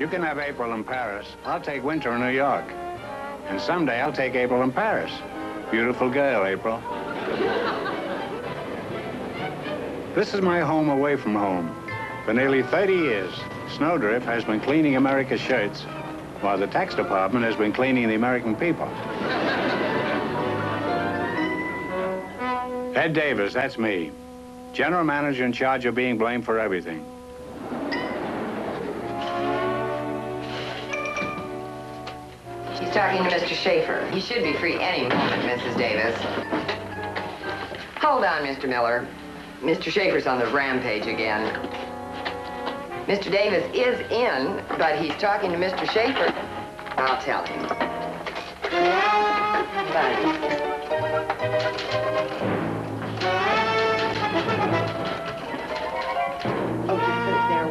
You can have April in Paris. I'll take winter in New York. And someday I'll take April in Paris. Beautiful girl, April. This is my home away from home. For nearly 30 years, Snowdrift has been cleaning America's shirts, while the tax department has been cleaning the American people. Ed Davis, that's me. General manager in charge of being blamed for everything. She's talking to Mr. Schaefer. He should be free any moment, Mrs. Davis. Hold on, Mr. Miller. Mr. Schaefer's on the rampage again. Mr. Davis is in, but he's talking to Mr. Schaefer. I'll tell him. Bye. Oh, just put it there.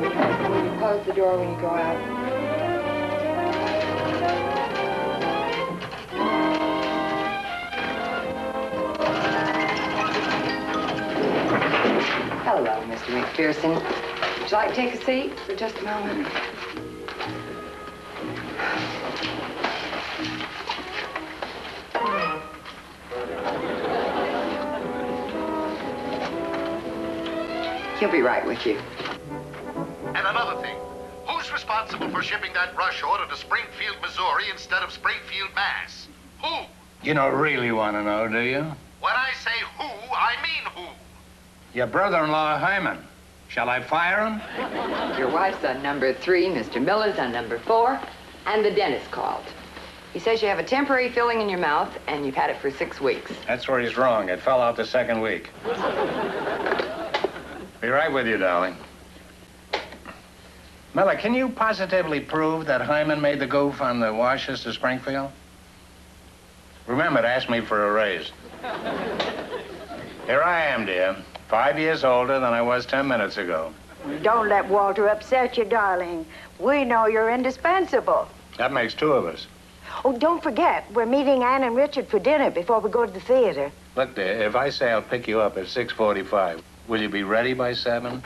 Will you close the door when you go out? Hello, Mr. McPherson. Would you like to take a seat for just a moment? He'll be right with you. And another thing, who's responsible for shipping that rush order to Springfield, Missouri instead of Springfield, Mass? Who? You don't really want to know, do you? When I say who, I mean who. Your brother-in-law, Hyman. Shall I fire him? Your wife's on number 3, Mr. Miller's on number 4, and the dentist called. He says you have a temporary filling in your mouth, and you've had it for 6 weeks. That's where he's wrong. It fell out the second week. Be right with you, darling. Miller, can you positively prove that Hyman made the goof on the washes to Springfield? Remember to ask me for a raise. Here I am, dear. 5 years older than I was 10 minutes ago. Don't let Walter upset you, darling. We know you're indispensable. That makes 2 of us. Oh, don't forget, we're meeting Ann and Richard for dinner before we go to the theater. Look, dear, if I say I'll pick you up at 6:45, will you be ready by 7?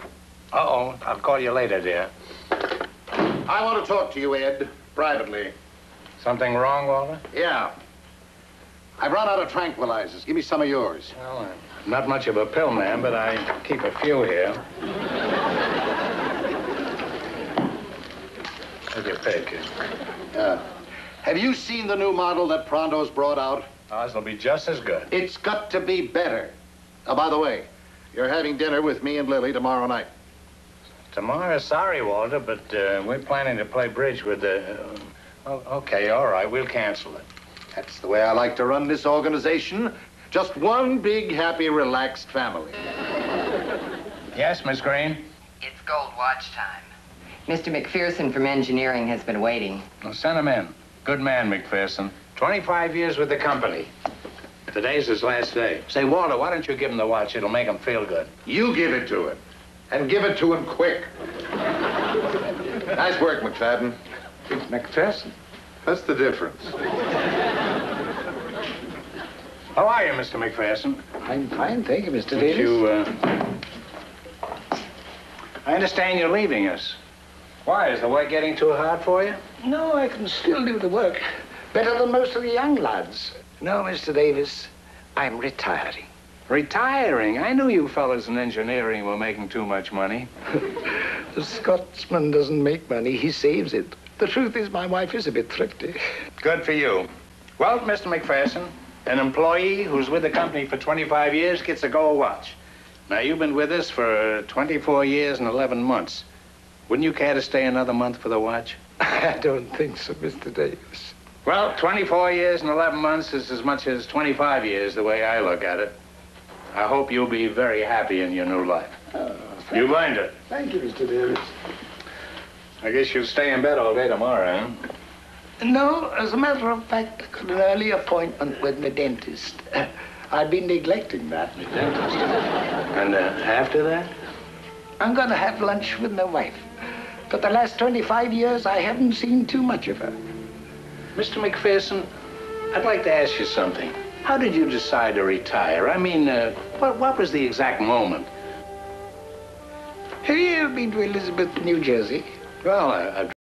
Uh-oh, I'll call you later, dear. I want to talk to you, Ed, privately. Something wrong, Walter? Yeah. I've run out of tranquilizers. Give me some of yours. Well, I'm not much of a pill man, but I keep a few here. Take your pick. Have you seen the new model that Pronto's brought out? Ours will be just as good. It's got to be better. Oh, by the way, you're having dinner with me and Lily tomorrow night. Tomorrow? Sorry, Walter, but we're planning to play bridge with the... okay, all right, we'll cancel it. That's the way I like to run this organization. Just one big, happy, relaxed family. Yes, Miss Green? It's gold watch time. Mr. McPherson from engineering has been waiting. Well, send him in. Good man, McPherson. 25 years with the company. Today's his last day. Say, Walter, why don't you give him the watch? It'll make him feel good. You give it to him. And give it to him quick. Nice work, McFadden. McPherson? That's the difference. How are you, Mr. McPherson? I'm fine, thank you, Mr. Davis. I understand you're leaving us. Why? Is the work getting too hard for you? No, I can still do the work. Better than most of the young lads. No, Mr. Davis, I'm retiring. Retiring? I knew you fellas in engineering were making too much money. The Scotsman doesn't make money, he saves it. The truth is, my wife is a bit thrifty. Good for you. Well, Mr. McPherson, an employee who's with the company for 25 years gets a gold watch. Now, you've been with us for 24 years and 11 months. Wouldn't you care to stay another month for the watch? I don't think so, Mr. Davis. Well, 24 years and 11 months is as much as 25 years, the way I look at it. I hope you'll be very happy in your new life. You've earned it. Thank you, Mr. Davis. I guess you'll stay in bed all day tomorrow, huh? No, as a matter of fact, I got an early appointment with my dentist. I've been neglecting that. The dentist? And after that? I'm going to have lunch with my wife. For the last 25 years, I haven't seen too much of her. Mr. McPherson, I'd like to ask you something. How did you decide to retire? I mean, what was the exact moment? Have you ever been to Elizabeth, New Jersey? Well, I've